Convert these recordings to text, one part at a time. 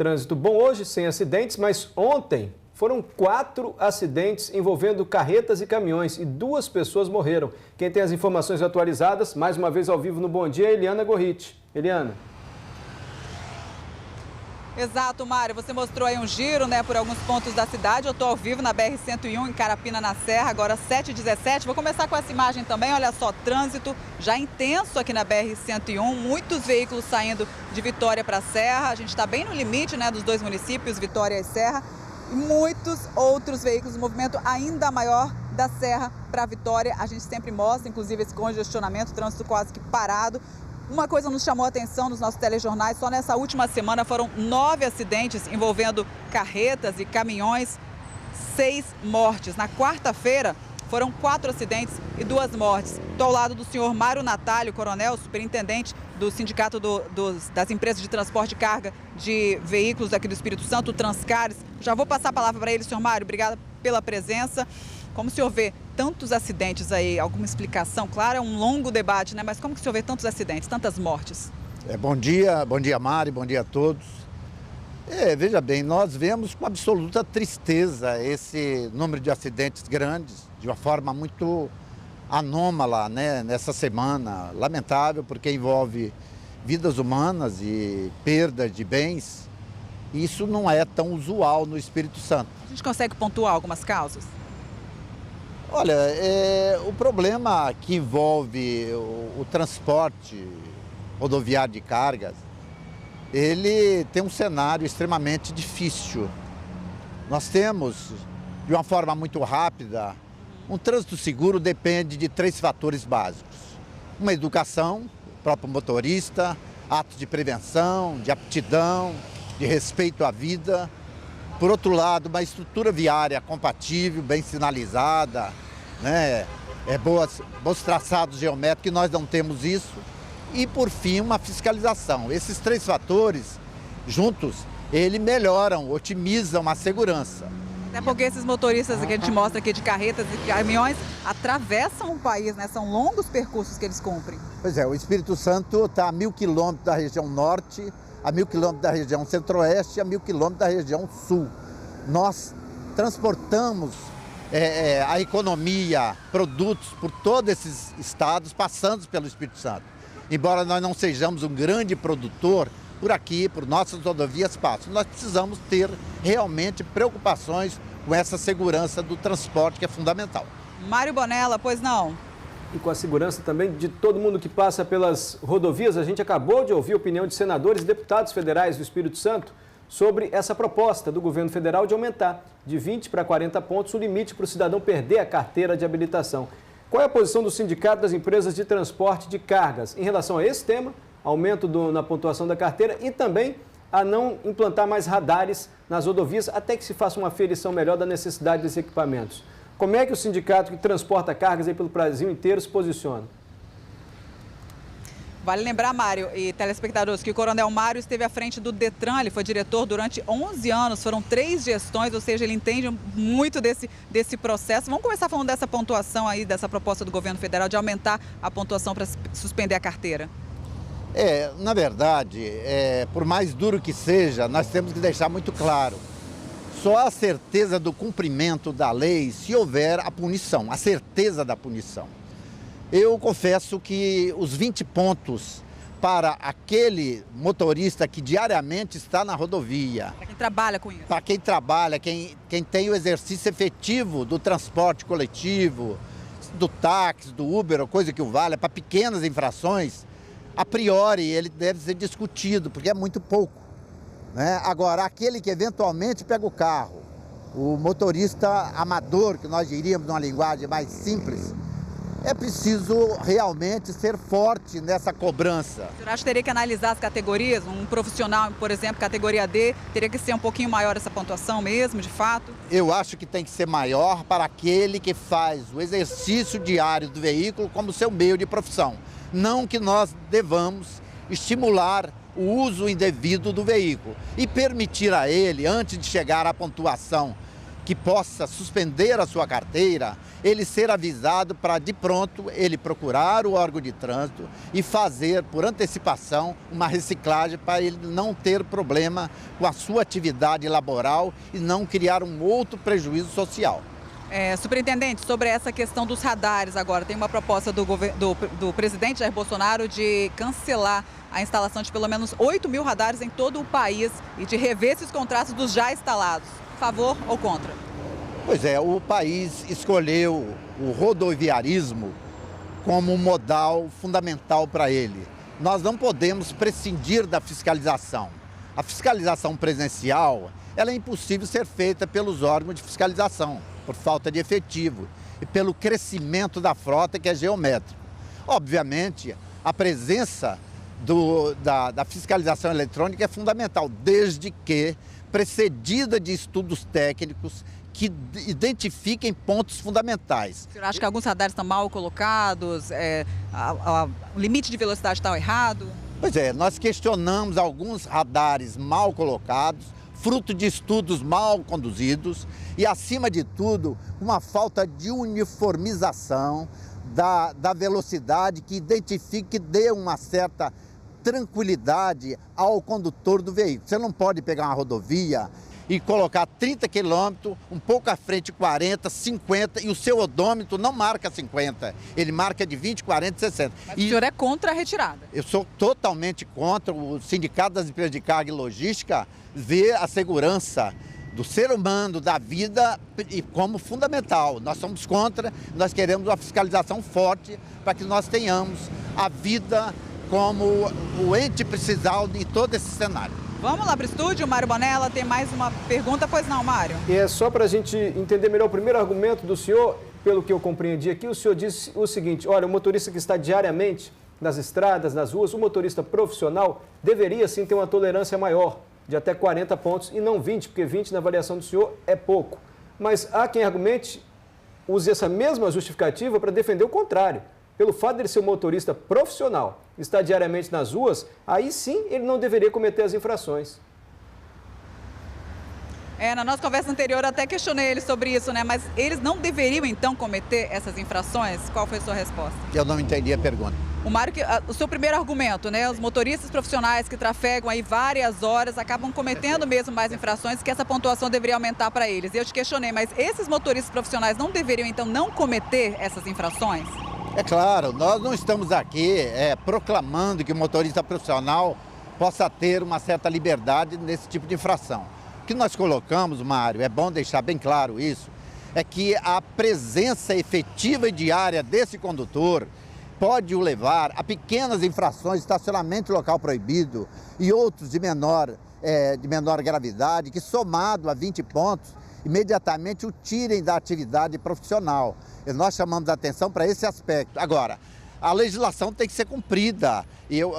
Trânsito bom hoje, sem acidentes, mas ontem foram 4 acidentes envolvendo carretas e caminhões e 2 pessoas morreram. Quem tem as informações atualizadas, mais uma vez ao vivo no Bom Dia, é Eliana Gorriti. Eliana. Exato, Mário. Você mostrou aí um giro, por alguns pontos da cidade. Eu estou ao vivo na BR-101, em Carapina, na Serra, agora 7h17. Vou começar com essa imagem também. Olha só, trânsito já intenso aqui na BR-101. Muitos veículos saindo de Vitória para Serra. A gente está bem no limite, dos 2 municípios, Vitória e Serra. E muitos outros veículos, um movimento ainda maior da Serra para Vitória. A gente sempre mostra, inclusive, esse congestionamento, trânsito quase que parado. Uma coisa nos chamou a atenção nos nossos telejornais, só nessa última semana foram 9 acidentes envolvendo carretas e caminhões, 6 mortes. Na quarta-feira foram 4 acidentes e 2 mortes. Estou ao lado do senhor Mário Natalio, coronel, superintendente do Sindicato das Empresas de Transporte de Carga de Veículos aqui do Espírito Santo, o Transcares. Já vou passar a palavra para ele, senhor Mário, obrigada pela presença. Como o senhor vê tantos acidentes aí? Alguma explicação? Claro, é um longo debate, mas como que o senhor vê tantos acidentes, tantas mortes? Bom dia Mari, bom dia a todos. Veja bem, nós vemos com absoluta tristeza esse número de acidentes grandes, de uma forma muito anômala, nessa semana. Lamentável, porque envolve vidas humanas e perdas de bens. Isso não é tão usual no Espírito Santo. A gente consegue pontuar algumas causas? Olha, o problema que envolve o transporte rodoviário de cargas, ele tem um cenário extremamente difícil. Nós temos, de uma forma muito rápida, um trânsito seguro depende de 3 fatores básicos. Uma educação, o próprio motorista, atos de prevenção, de aptidão, de respeito à vida. Por outro lado, uma estrutura viária compatível, bem sinalizada, bons traçados geométricos, e nós não temos isso. E, por fim, uma fiscalização. Esses 3 fatores, juntos, eles melhoram, otimizam a segurança. Até porque esses motoristas que a gente mostra aqui de carretas e caminhões atravessam o país, São longos percursos que eles cumprem. Pois é, o Espírito Santo está a 1.000 quilômetros da região norte, a 1.000 quilômetros da região centro-oeste e a 1.000 quilômetros da região sul. Nós transportamos a economia, produtos por todos esses estados, passando pelo Espírito Santo. Embora nós não sejamos um grande produtor, por aqui, por nossas rodovias passam. Nós precisamos ter realmente preocupações com essa segurança do transporte, que é fundamental. Mário Bonella, pois não? E com a segurança também de todo mundo que passa pelas rodovias, a gente acabou de ouvir a opinião de senadores e deputados federais do Espírito Santo sobre essa proposta do governo federal de aumentar de 20 para 40 pontos o limite para o cidadão perder a carteira de habilitação. Qual é a posição do Sindicato das Empresas de Transporte de Cargas em relação a esse tema, aumento na pontuação da carteira e também a não implantar mais radares nas rodovias até que se faça uma aferição melhor da necessidade desses equipamentos? Como é que o sindicato que transporta cargas aí pelo Brasil inteiro se posiciona? Vale lembrar, Mário e telespectadores, que o Coronel Mário esteve à frente do Detran, ele foi diretor durante 11 anos, foram 3 gestões, ou seja, ele entende muito desse processo. Vamos começar falando dessa pontuação aí, dessa proposta do governo federal de aumentar a pontuação para suspender a carteira. Na verdade, por mais duro que seja, nós temos que deixar muito claro. Só a certeza do cumprimento da lei se houver a punição, a certeza da punição. Eu confesso que os 20 pontos para aquele motorista que diariamente está na rodovia. Para quem trabalha com isso. Para quem trabalha, quem tem o exercício efetivo do transporte coletivo, do táxi, do Uber, ou coisa que o valha, para pequenas infrações, a priori ele deve ser discutido, porque é muito pouco. Agora, aquele que eventualmente pega o carro, o motorista amador, que nós diríamos numa linguagem mais simples, é preciso realmente ser forte nessa cobrança. O senhor acha que teria que analisar as categorias? Um profissional, por exemplo, categoria D, teria que ser um pouquinho maior essa pontuação mesmo, de fato? Eu acho que tem que ser maior para aquele que faz o exercício diário do veículo como seu meio de profissão. Não que nós devamos estimular o uso indevido do veículo e permitir a ele, antes de chegar à pontuação que possa suspender a sua carteira, ele ser avisado para, de pronto, ele procurar o órgão de trânsito e fazer, por antecipação, uma reciclagem para ele não ter problema com a sua atividade laboral e não criar um outro prejuízo social. Superintendente, sobre essa questão dos radares agora, tem uma proposta do presidente Jair Bolsonaro de cancelar a instalação de pelo menos 8.000 radares em todo o país e de rever esses contratos dos já instalados. Favor ou contra? Pois é, o país escolheu o rodoviarismo como um modal fundamental para ele. Nós não podemos prescindir da fiscalização. A fiscalização presencial, ela é impossível ser feita pelos órgãos de fiscalização, por falta de efetivo e pelo crescimento da frota, que é geométrico. Obviamente, a presença da fiscalização eletrônica é fundamental, desde que precedida de estudos técnicos que identifiquem pontos fundamentais. O senhor acha que alguns radares estão mal colocados, o limite de velocidade está errado? Pois é, nós questionamos alguns radares mal colocados, fruto de estudos mal conduzidos e, acima de tudo, uma falta de uniformização da velocidade que identifique e dê uma certa tranquilidade ao condutor do veículo. Você não pode pegar uma rodovia e colocar 30 quilômetros, um pouco à frente 40, 50 e o seu odômetro não marca 50, ele marca de 20, 40, 60. Mas o senhor é contra a retirada? Eu sou totalmente contra. O Sindicato das Empresas de Carga e Logística vê a segurança do ser humano, da vida, como fundamental. Nós somos contra, nós queremos uma fiscalização forte para que nós tenhamos a vida como o ente principal em todo esse cenário. Vamos lá para o estúdio, Mário Bonella tem mais uma pergunta, pois não, Mário? E é só para a gente entender melhor o primeiro argumento do senhor, pelo que eu compreendi aqui, o senhor disse o seguinte: olha, o motorista que está diariamente nas estradas, nas ruas, o motorista profissional deveria sim ter uma tolerância maior, de até 40 pontos e não 20, porque 20 na avaliação do senhor é pouco. Mas há quem argumente, use essa mesma justificativa para defender o contrário. Pelo fato de ele ser um motorista profissional, estar diariamente nas ruas, aí sim ele não deveria cometer as infrações. Na nossa conversa anterior eu até questionei eles sobre isso, né? Mas eles não deveriam então cometer essas infrações? Qual foi a sua resposta? Eu não entendi a pergunta. O seu primeiro argumento, né? Os motoristas profissionais que trafegam aí várias horas acabam cometendo mesmo mais infrações, que essa pontuação deveria aumentar para eles. Eu te questionei, mas esses motoristas profissionais não deveriam então não cometer essas infrações? É claro, nós não estamos aqui proclamando que o motorista profissional possa ter uma certa liberdade nesse tipo de infração. O que nós colocamos, Mário, é bom deixar bem claro isso, é que a presença efetiva e diária desse condutor pode o levar a pequenas infrações, estacionamento em local proibido e outros de menor gravidade, que somado a 20 pontos, imediatamente o tirem da atividade profissional. E nós chamamos a atenção para esse aspecto. Agora, a legislação tem que ser cumprida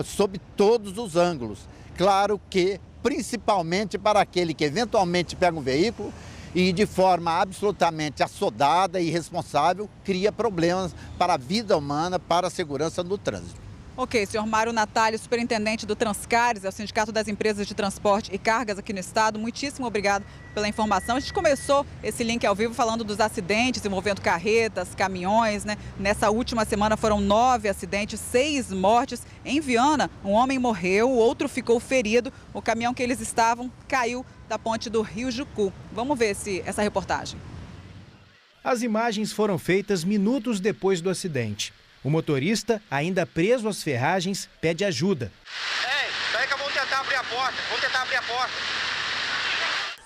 sob todos os ângulos. Claro que, principalmente para aquele que eventualmente pega um veículo e de forma absolutamente assodada e irresponsável, cria problemas para a vida humana, para a segurança no trânsito. Ok, senhor Mário Natália, superintendente do Transcargas, é o Sindicato das Empresas de Transporte e Cargas aqui no estado. Muitíssimo obrigado pela informação. A gente começou esse link ao vivo falando dos acidentes envolvendo carretas, caminhões, né? Nessa última semana foram 9 acidentes, 6 mortes. Em Viana, um homem morreu, o outro ficou ferido. O caminhão que eles estavam caiu da ponte do Rio Jucu. Vamos ver essa reportagem. As imagens foram feitas minutos depois do acidente. O motorista, ainda preso às ferragens, pede ajuda. Ei, peraí que eu vou tentar abrir a porta,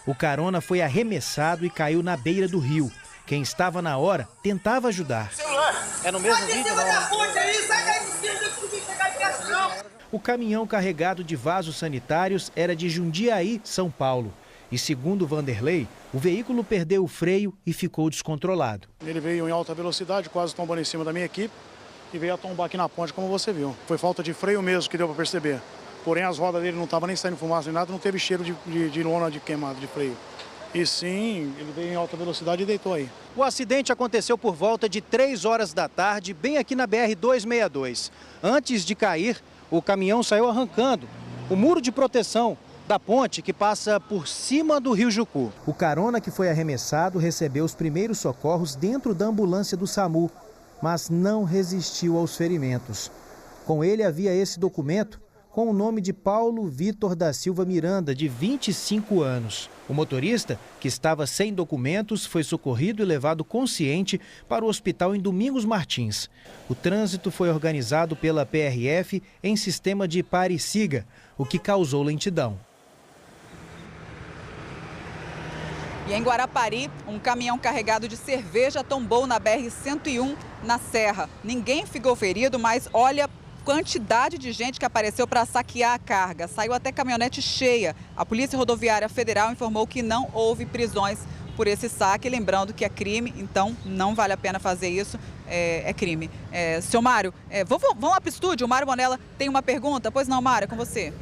O carona foi arremessado e caiu na beira do rio. Quem estava na hora tentava ajudar. É no mesmo vídeo, não? O caminhão carregado de vasos sanitários era de Jundiaí, São Paulo. E segundo Vanderlei, o veículo perdeu o freio e ficou descontrolado. Ele veio em alta velocidade, quase tombando em cima da minha equipe. E veio a tombar aqui na ponte, como você viu. Foi falta de freio mesmo que deu para perceber. Porém, as rodas dele não estavam nem saindo fumaça nem nada, não teve cheiro de lona de queimado de freio. E sim, ele veio em alta velocidade e deitou aí. O acidente aconteceu por volta de 3 horas da tarde, bem aqui na BR-262. Antes de cair, o caminhão saiu arrancando o muro de proteção da ponte que passa por cima do Rio Jucu. O carona que foi arremessado recebeu os primeiros socorros dentro da ambulância do SAMU, mas não resistiu aos ferimentos. Com ele havia esse documento com o nome de Paulo Vitor da Silva Miranda, de 25 anos. O motorista, que estava sem documentos, foi socorrido e levado consciente para o hospital em Domingos Martins. O trânsito foi organizado pela PRF em sistema de pare e siga, o que causou lentidão. E em Guarapari, um caminhão carregado de cerveja tombou na BR-101, na Serra. Ninguém ficou ferido, mas olha a quantidade de gente que apareceu para saquear a carga. Saiu até caminhonete cheia. A Polícia Rodoviária Federal informou que não houve prisões por esse saque. Lembrando que é crime, então não vale a pena fazer isso, é crime. Seu Mário, vamos lá para o estúdio. O Mário Bonella tem uma pergunta. Pois não, Mário, é com você.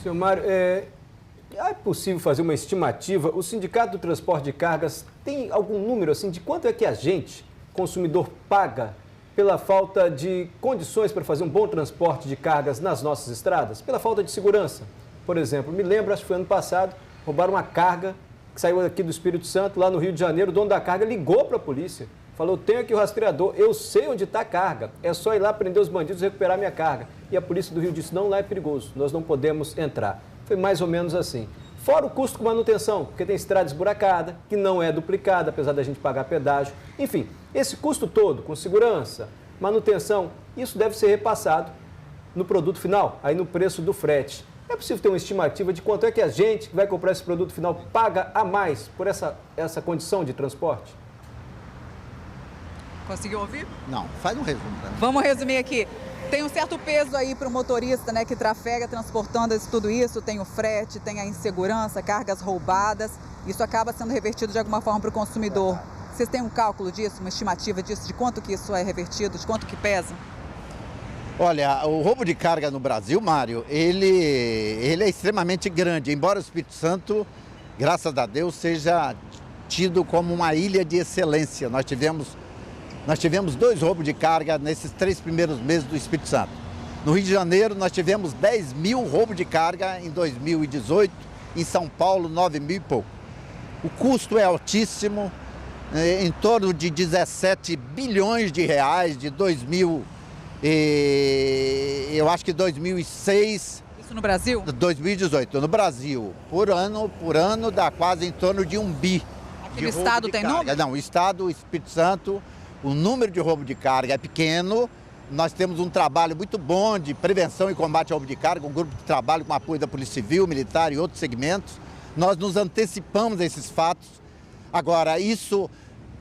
Seu Mário, é possível fazer uma estimativa? O Sindicato do Transporte de Cargas tem algum número assim de quanto é que a gente, consumidor, paga pela falta de condições para fazer um bom transporte de cargas nas nossas estradas? Pela falta de segurança? Por exemplo, me lembro, acho que foi ano passado, roubaram uma carga que saiu aqui do Espírito Santo, lá no Rio de Janeiro. O dono da carga ligou para a polícia, falou: tenho aqui o rastreador, eu sei onde está a carga, é só ir lá prender os bandidos e recuperar minha carga. E a polícia do Rio disse: não, lá é perigoso, nós não podemos entrar. Foi mais ou menos assim. Fora o custo com manutenção, porque tem estrada esburacada, que não é duplicada, apesar da gente pagar pedágio. Enfim, esse custo todo, com segurança, manutenção, isso deve ser repassado no produto final, aí no preço do frete. É possível ter uma estimativa de quanto é que a gente que vai comprar esse produto final paga a mais por essa condição de transporte? Conseguiu ouvir? Não, faz um resumo pra mim. Vamos resumir aqui. Tem um certo peso aí para o motorista, né, que trafega transportando tudo isso. Tem o frete, tem a insegurança, cargas roubadas. Isso acaba sendo revertido de alguma forma para o consumidor. Vocês têm um cálculo disso, uma estimativa disso, de quanto que isso é revertido, de quanto que pesa? Olha, o roubo de carga no Brasil, Mário, ele é extremamente grande. Embora o Espírito Santo, graças a Deus, seja tido como uma ilha de excelência. Nós tivemos 2 roubos de carga nesses 3 primeiros meses do Espírito Santo. No Rio de Janeiro, nós tivemos 10 mil roubos de carga em 2018, em São Paulo, 9 mil e pouco. O custo é altíssimo, em torno de 17 bilhões de reais, de 2000, eu acho que 2006... Isso no Brasil? 2018, no Brasil. Por ano dá quase em torno de 1 bi. Aqui no estado tem número? Não, o estado, o Espírito Santo... O número de roubo de carga é pequeno. Nós temos um trabalho muito bom de prevenção e combate ao roubo de carga, um grupo de trabalho com apoio da Polícia Civil, Militar e outros segmentos. Nós nos antecipamos a esses fatos. Agora, isso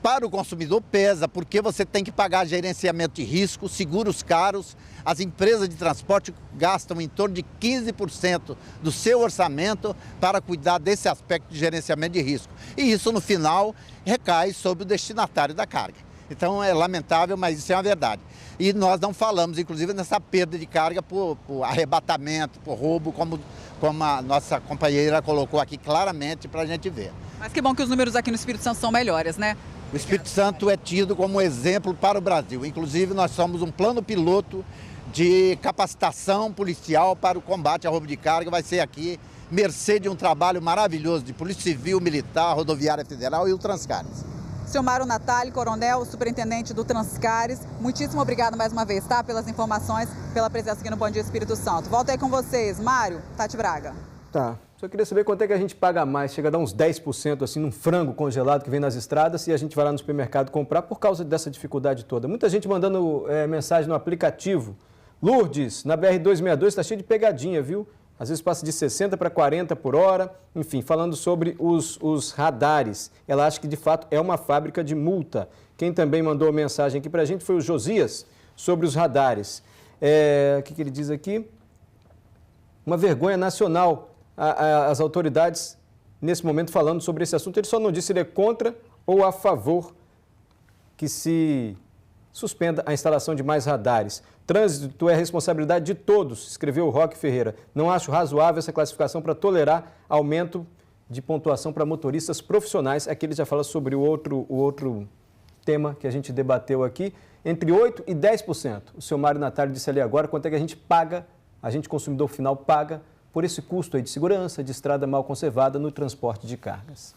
para o consumidor pesa, porque você tem que pagar gerenciamento de risco, seguros caros. As empresas de transporte gastam em torno de 15% do seu orçamento para cuidar desse aspecto de gerenciamento de risco. E isso, no final, recai sobre o destinatário da carga. Então é lamentável, mas isso é uma verdade. E nós não falamos, inclusive, nessa perda de carga por arrebatamento, por roubo, como a nossa companheira colocou aqui claramente para a gente ver. Mas que bom que os números aqui no Espírito Santo são melhores, né? O Espírito Santo é tido como exemplo para o Brasil. Inclusive, nós somos um plano piloto de capacitação policial para o combate ao roubo de carga. Vai ser aqui, mercê de um trabalho maravilhoso de Polícia Civil, Militar, Rodoviária Federal e o Transcargas. Seu Mário Natali, coronel, superintendente do Transcares, muitíssimo obrigado mais uma vez, tá? Pelas informações, pela presença aqui no Bom Dia Espírito Santo. Volto aí com vocês. Mário, Tati Braga. Tá. Só queria saber quanto é que a gente paga mais. Chega a dar uns 10% assim num frango congelado que vem nas estradas e a gente vai lá no supermercado comprar por causa dessa dificuldade toda. Muita gente mandando mensagem no aplicativo. Lourdes, na BR-262 está cheio de pegadinha, viu? Às vezes passa de 60 para 40 por hora, enfim, falando sobre os radares. Ela acha que, de fato, é uma fábrica de multa. Quem também mandou mensagem aqui para a gente foi o Josias, sobre os radares. O que ele diz aqui? Uma vergonha nacional, as autoridades, nesse momento, falando sobre esse assunto. Ele só não disse se ele é contra ou a favor que se suspenda a instalação de mais radares. Trânsito é responsabilidade de todos, escreveu o Roque Ferreira. Não acho razoável essa classificação para tolerar aumento de pontuação para motoristas profissionais. Aqui ele já fala sobre o outro tema que a gente debateu aqui. Entre 8% e 10%. O seu Mário Natali disse ali agora quanto é que a gente paga, a gente consumidor final paga por esse custo aí de segurança, de estrada mal conservada no transporte de cargas.